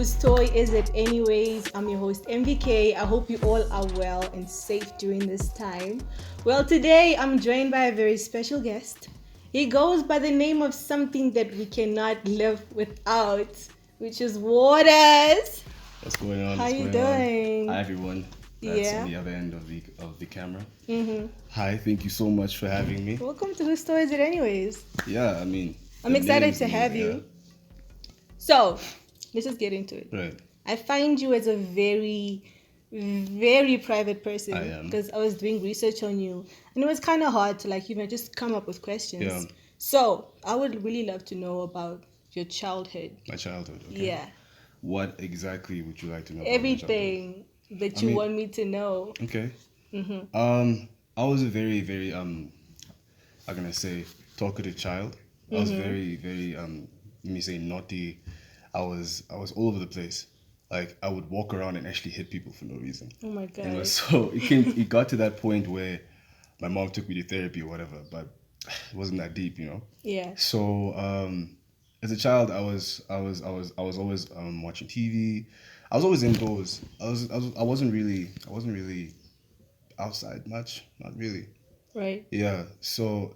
Whose Toy Is It Anyways? I'm your host, EmVee K. I hope you all are well and safe during this time. Well, today I'm joined by a very special guest. He goes by the name of something that we cannot live without, which is waters. What's going on? How What's you going on? doing? Hi everyone. That's on Yeah. the other end of the camera. Hi, thank you so much for having me. Welcome to Whose Toy Is It Anyways? Yeah, I mean, I'm the excited name's to have amazing, you. So, let's just get into it. yeah. Right. I find you as a very, very private person I am. because I was doing research on you and it was kind of hard to just come up with questions. Yeah. So I would really love to know about your childhood. My childhood. Okay. Yeah. What exactly would you like to know about my childhood? Everything that you want me to know. Okay. I was a very, very how can I say, talkative child. I was very, very let me say naughty. I was all over the place. Like I would walk around and actually hit people for no reason. Oh my And God. so it got to that point where my mom took me to therapy or whatever, but it wasn't that deep, you know. Yeah. So as a child, I was always watching TV. I was always indoors. I wasn't really outside much, not really. Right. Yeah. So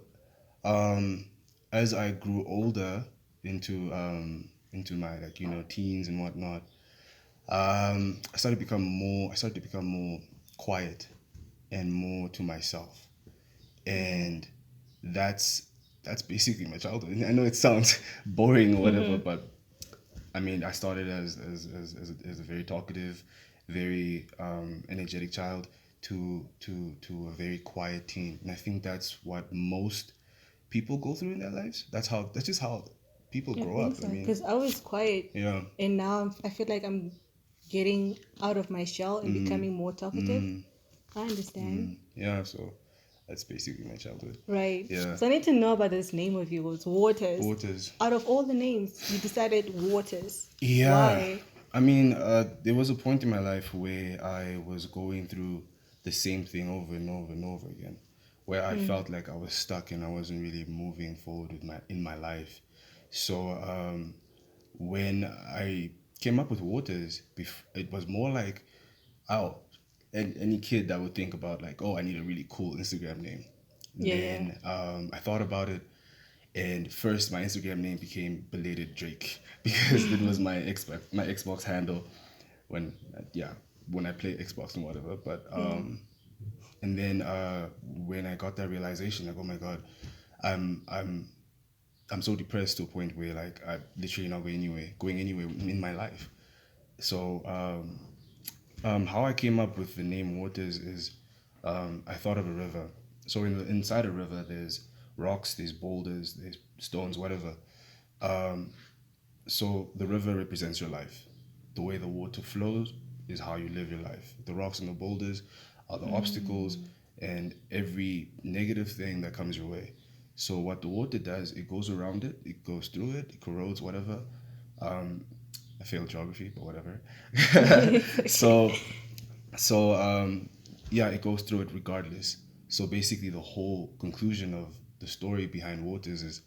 as I grew older into my teens and whatnot, I started to become more quiet and more to myself, and that's basically my childhood. And I know it sounds boring or whatever, but I mean, I started as a very talkative, very energetic child to a very quiet teen, and I think that's what most people go through in their lives. That's just how people grow up. I mean, Because I was quiet yeah. and now I feel like I'm getting out of my shell and becoming more talkative. I understand. Yeah, so that's basically my childhood. Right. Yeah. So I need to know about this name of yours, Waters. Waters. Out of all the names, you decided Waters. Yeah. Why? I mean, there was a point in my life where I was going through the same thing over and over and over again, where I felt like I was stuck and I wasn't really moving forward in my life. So when I came up with Waters, it was more like, oh, any kid that would think about like, oh, I need a really cool Instagram name. Yeah, Then I thought about it, and first my Instagram name became Belated Drake because it was my Xbox handle when when I play Xbox and whatever. But and then when I got that realization, like, oh my God, I'm I'm I'm so depressed to a point where like I'm literally not going anywhere in my life. So how I came up with the name Waters is I thought of a river. So inside a river, there's rocks, there's boulders, there's stones, whatever. So the river represents your life. The way the water flows is how you live your life. The rocks and the boulders are the obstacles and every negative thing that comes your way. So what the water does, it goes around it, it goes through it, it corrodes whatever. I failed geography, but whatever. so so yeah, it goes through it regardless. So basically, the whole conclusion of the story behind Waters is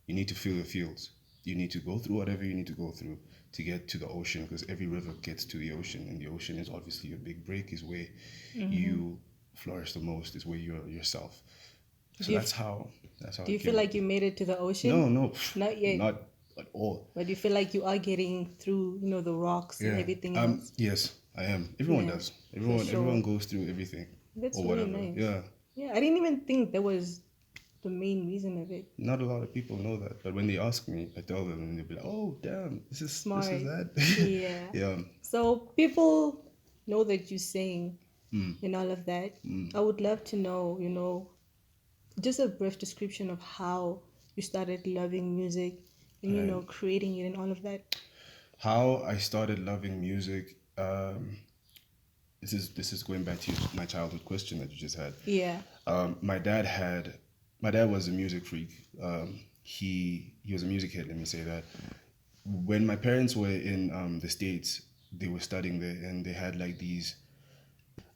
you need to feel the feels. You need to go through whatever you need to go through to get to the ocean because every river gets to the ocean, and the ocean is obviously your big break, is where you flourish the most, is where you're yourself. So Do you, that's how do it you feel came. like you made it to the ocean? No, Not yet. not at all. But you feel like you are getting through, the rocks and everything else? Yes, I am. Everyone Yeah, does. for sure. Everyone goes through everything That's or really whatever. nice. Yeah. Yeah, I didn't even think that was the main reason of it. Not a lot of people know that, but when they ask me, I tell them, and they'll be like, "Oh, damn, Smart. this is that." Yeah. Yeah. So people know that you sing and all of that. I would love to know, just a brief description of how you started loving music and, Right. creating it and all of that. How I started loving music. This is going back to my childhood question that you just had. Yeah. My dad was a music freak. He was a music head. Let me say that. When my parents were in the States, they were studying there, and they had like these.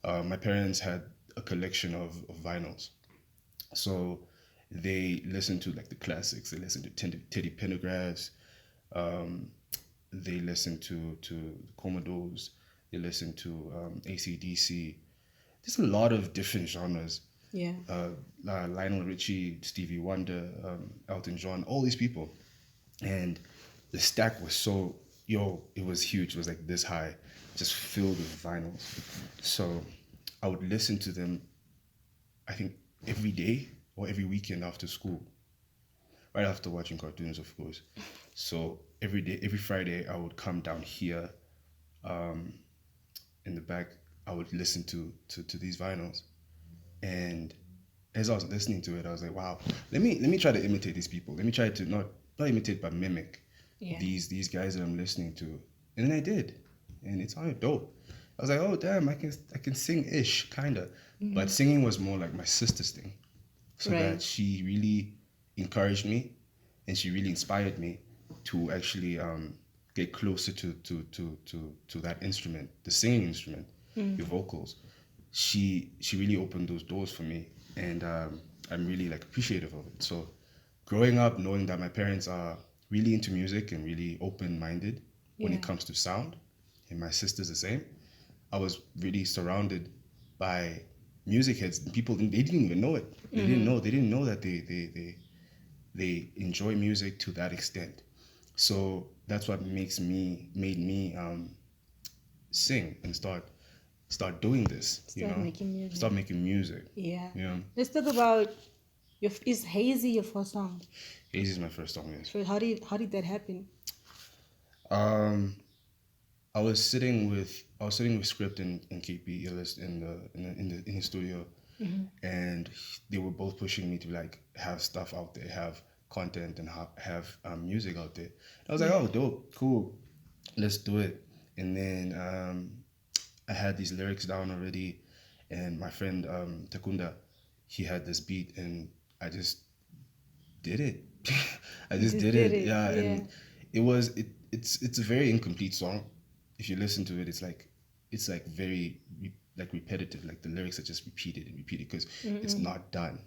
My parents had a collection of vinyls, so they listened to like the classics. They listened to Teddy Pendergrass, they listen to Commodores, they listen to AC/DC. There's a lot of different genres. Yeah. Lionel Richie, Stevie Wonder, Elton John, all these people. And the stack was so, it was huge. It was like this high, just filled with vinyls. So I would listen to them, I think, every day or every weekend after school, right after watching cartoons, of course. So every day, every Friday, I would come down here um, in the back. I would listen to these vinyls. And as I was listening to it, I was like, wow, let me try to imitate these people. Let me try to not imitate but mimic these guys that I'm listening to. And then I did. And it sounded dope. I was like, oh damn, I can sing ish, kinda. But singing was more like my sister's thing. So that she really encouraged me and she really inspired me to actually get closer to that instrument, the singing instrument, your vocals. She really opened those doors for me, and I'm really like appreciative of it. So growing up knowing that my parents are really into music and really open-minded when it comes to sound, and my sister's the same, I was really surrounded by music heads. People, they didn't even know it. They didn't know that they enjoy music to that extent. So that's what made me sing and start doing this. Start making music. Start making music. Yeah. Yeah. Let's talk about is Hazy your first song? Hazy is my first song. Yes. So how did that happen? I was sitting with Script and KP Illist in the studio, and they were both pushing me to like have stuff out there, have content, and have music out there. I was like, oh, dope, cool, let's do it. And then I had these lyrics down already, and my friend Takunda, he had this beat, and I just did it. I just did it. Yeah, and it's a very incomplete song. If you listen to it, it's like very repetitive. Like the lyrics are just repeated and repeated because it's not done.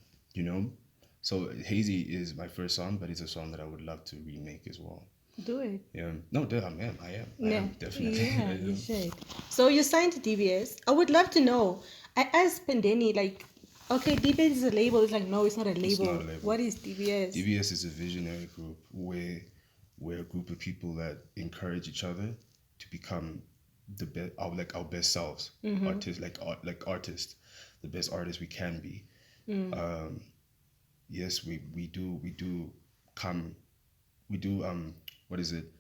So Hazy is my first song, but it's a song that I would love to remake as well. Do it. Yeah. No, I am definitely. Yeah, you should. So you signed to DBS. I would love to know. I asked Pendeni, like, okay, DBS is a label. It's like, no, it's not a label. It's not a label. What is DBS? DBS is a visionary group where we're a group of people that encourage each other to become the best, our best selves, artists, the best artists we can be. Yes, we do come, we do what is it,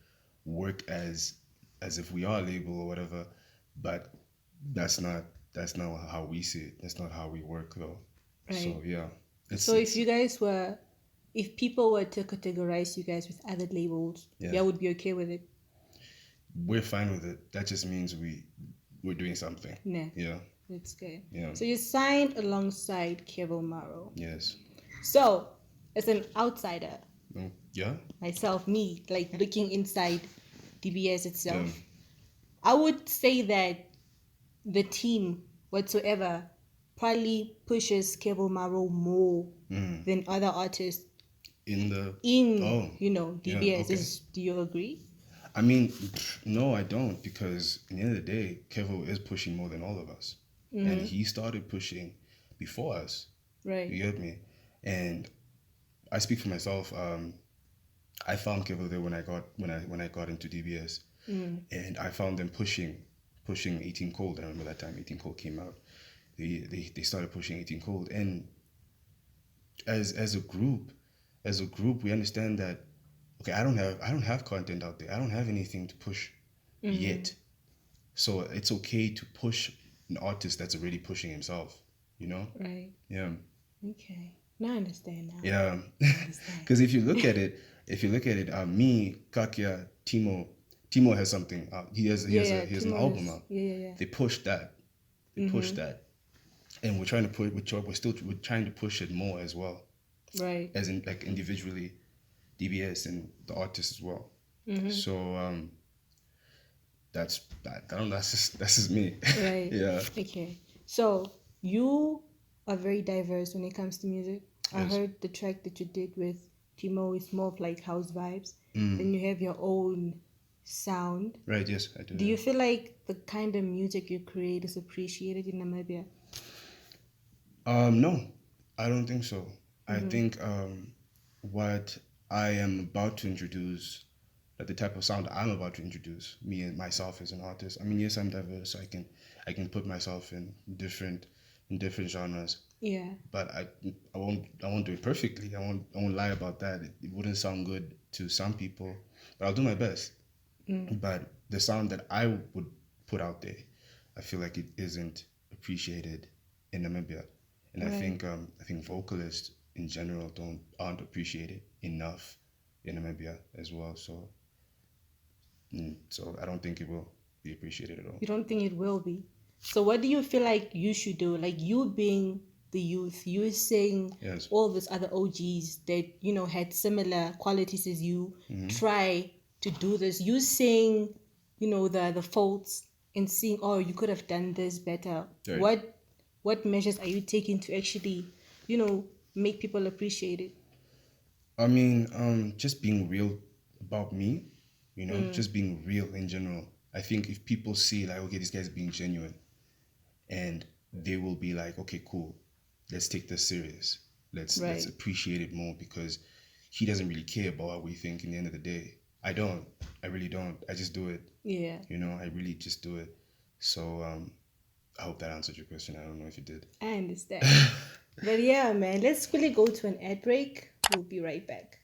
work as if we are a label or whatever, but that's not how we see it. That's not how we work though. Right. So yeah. If people were to categorize you guys with other labels, you would be okay with it? We're fine with it. That just means we're doing something. Yeah. That's good. Yeah. So you signed alongside Kevo Maro. Yes. So, as an outsider, yeah, myself, me, like looking inside DBS itself, I would say that the team whatsoever probably pushes Kevo Maro more than other artists in DBS. Yeah, okay. Do you agree? I mean, no, I don't, because at the end of the day, Kevo is pushing more than all of us, and he started pushing before us. Right. You get me? And I speak for myself. I found Kevo there when I got into DBS, and I found them pushing 18 Cold. I remember that time 18 Cold came out. They started pushing 18 Cold, and as a group, we understand that. Okay, I don't have content out there. I don't have anything to push yet. So it's okay to push an artist that's already pushing himself, Right. Yeah. Okay. Now I understand now. Yeah. Because if you look at it, me, Kakia, Timo has something out. He has an album out. Yeah. They pushed that. Pushed that. And we're trying to push it more as well. Right. As in like individually, DBS and the artist as well. So that's just me. Right. Yeah. Okay. So you are very diverse when it comes to music. Yes. I heard the track that you did with Timo is more of like house vibes. Then you have your own sound. Right, yes, I do. Do you feel like the kind of music you create is appreciated in Namibia? No, I don't think so. I think what I am about to introduce, like the type of sound I'm about to introduce, me and myself as an artist. I mean, yes, I'm diverse. So I can put myself in different genres, Yeah. but I won't do it perfectly. I won't lie about that. It wouldn't sound good to some people, but I'll do my best. But the sound that I would put out there, I feel like it isn't appreciated in Namibia, and Right. I think vocalists in general aren't appreciated enough in Namibia as well. So I don't think it will be appreciated at all. You don't think it will be? So what do you feel like you should do? Like you being the youth, you saying Yes. all these other OGs that, had similar qualities as you, try to do this. You saying, the faults and seeing, oh, you could have done this better. Right. What measures are you taking to actually, make people appreciate it? I mean, just being real about me, just being real in general. I think if people see like, okay, this guy's being genuine, and they will be like, okay, cool, let's take this serious. Let's Right. appreciate it more because he doesn't really care about what we think in the end of the day. I don't. I really don't. I just do it. Yeah. I really just do it. So I hope that answered your question. I don't know if it did. I understand. But yeah, man, let's quickly go to an ad break. We'll be right back.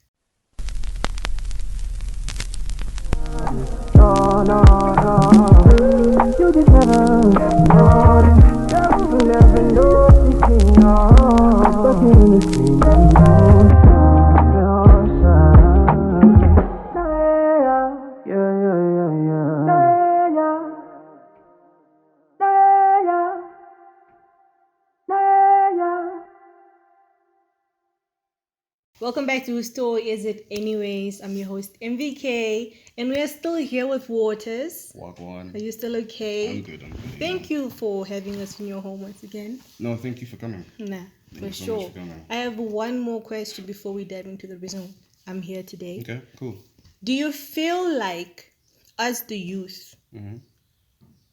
No, no, no. You just never know this. You never know this thing, no. Stuck in the stream, yeah, yeah, yeah, yeah. Welcome back to Whose Story Is It Anyways? I'm your host, EmVee K, and we are still here with Waters. Walk on. Are you still okay? I'm good. I'm good. Thank you for having us in your home once again. No, thank you for coming. Nah, Thank for you so sure. much for coming. I have one more question before we dive into the reason I'm here today. Okay, cool. Do you feel like us, the youth,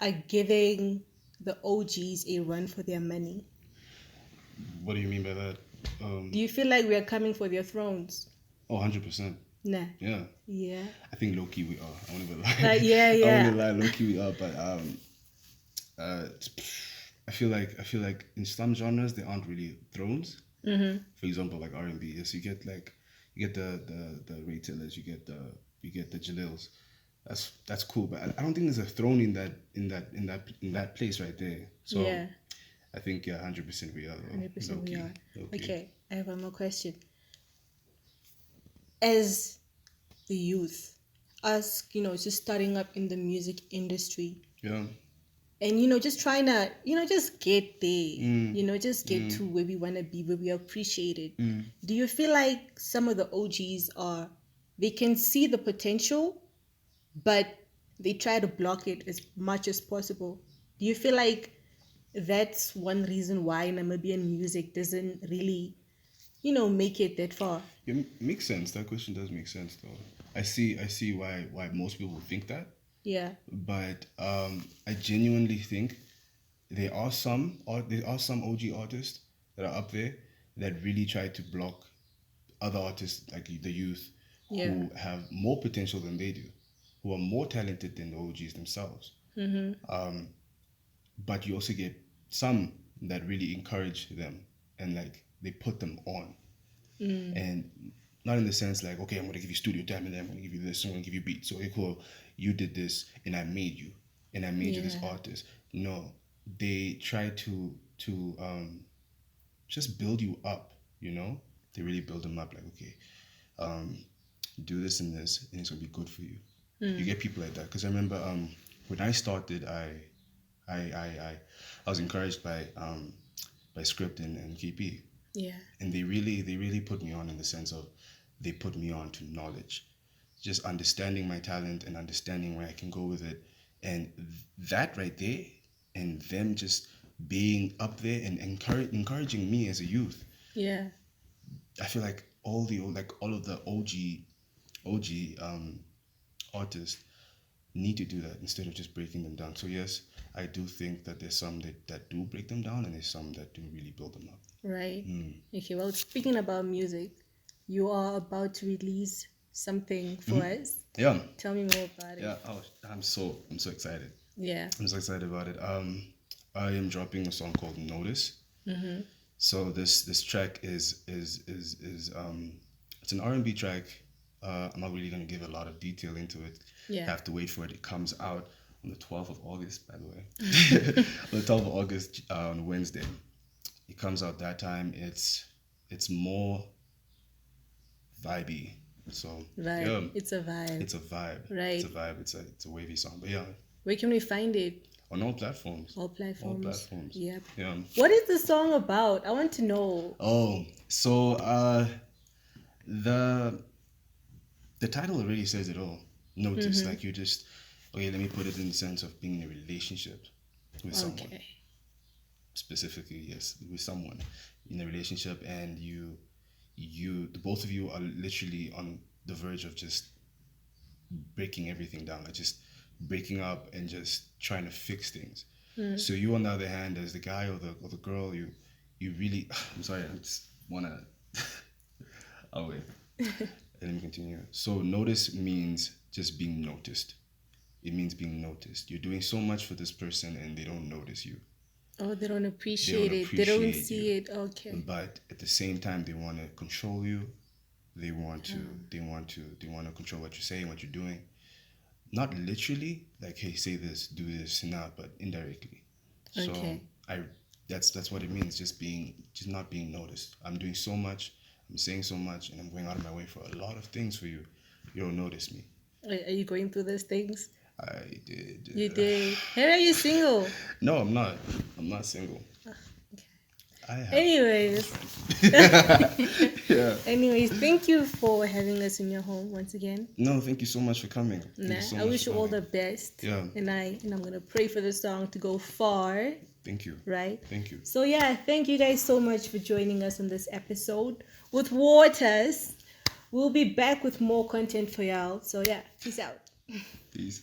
are giving the OGs a run for their money? What do you mean by that? Do you feel like we are coming for their thrones? Oh, 100%. Nah. Yeah. Yeah. I think low key we are. I won't even lie. Yeah, yeah. I won't even lie. Low key we are, but I feel like in some genres they aren't really thrones. For example, like R&B. Yes, you get the Ray Tillers, you get the Jalils. That's cool, but I don't think there's a throne in that place right there. So Yeah. I think 100% we are. 100% we are. Low-key. Okay, I have one more question. As the youth, us, just starting up in the music industry, Yeah. and just trying to, just get there, just get to where we want to be, where we are appreciated. Do you feel like some of the OGs they can see the potential, but they try to block it as much as possible? Do you feel like that's one reason why Namibian music doesn't really, make it that far? Yeah, makes sense. That question does make sense, though. I see why most people think that, Yeah. but I genuinely think there are some OG artists that are up there that really try to block other artists like the youth Yeah. who have more potential than they do, who are more talented than the OGs themselves. But you also get some that really encourage them and like they put them on, and not in the sense like, okay, I'm gonna give you studio time and then I'm gonna give you this, I'm gonna give you beats. So okay, cool, you did this and I made you, you this Yeah. artist. No, they try to just build you up. They really build them up. Like, okay, do this and this, and it's gonna be good for you. You get people like that because I remember when I started, I was encouraged by Script and KP, Yeah. and they really put me on in the sense of they put me on to knowledge, just understanding my talent and understanding where I can go with it, and that right there, and them just being up there and encouraging me as a youth. Yeah. I feel like all of the OG artists need to do that instead of just breaking them down. So yes, I do think that there's some that do break them down, and there's some that do really build them up. Right. Okay, well, speaking about music, you are about to release something for us. Yeah, Tell me more about it. yeah. Oh, I'm so excited. Yeah. I'm so excited about it. I am dropping a song called Notice. So this track is it's an R&B track. I'm not really gonna give a lot of detail into it. Yeah. Have to wait for it. It comes out on the 12th of August, by the way. On the 12th of August, on Wednesday. It comes out that time. It's more vibey. So Vibe. yeah, It's a vibe. it's a vibe. Right. It's a vibe. It's a wavy song. But yeah, Where can we find it? on all platforms. All platforms. All platforms. Yep. Yeah. What is the song about? I want to know. Oh, so the title already says it all. Notice, like you just okay. Let me put it in the sense of being in a relationship with someone. Okay. Specifically, yes, with someone in a relationship, and the both of you are literally on the verge of just breaking everything down, like just breaking up and just trying to fix things. So you, on the other hand, as the guy or the girl, you really I'm sorry, I just wanna oh wait. Let me continue. So notice means just being noticed. It means being noticed. You're doing so much for this person and they don't notice you. Oh, they don't appreciate it. They don't appreciate see you. it. Okay. But at the same time, they want to control you. They want to control what you're saying, what you're doing. Not literally, like, hey, say this, do this, nah, but indirectly. Okay. So that's what it means, just not being noticed. I'm doing so much, I'm saying so much, and I'm going out of my way for a lot of things for you. You don't notice me. Are you going through those things? I did. You did. Hey, are you single? No, I'm not. I'm not single. I have. Anyways. Yeah. Anyways, thank you for having us in your home once again. No, thank you so much for coming. Thank Nah, you so I much wish for you all coming. the best. Yeah. And I'm gonna pray for the song to go far. Thank you. Right? Thank you. So yeah, thank you guys so much for joining us on this episode with Waters. We'll be back with more content for y'all. So yeah, peace out. Peace.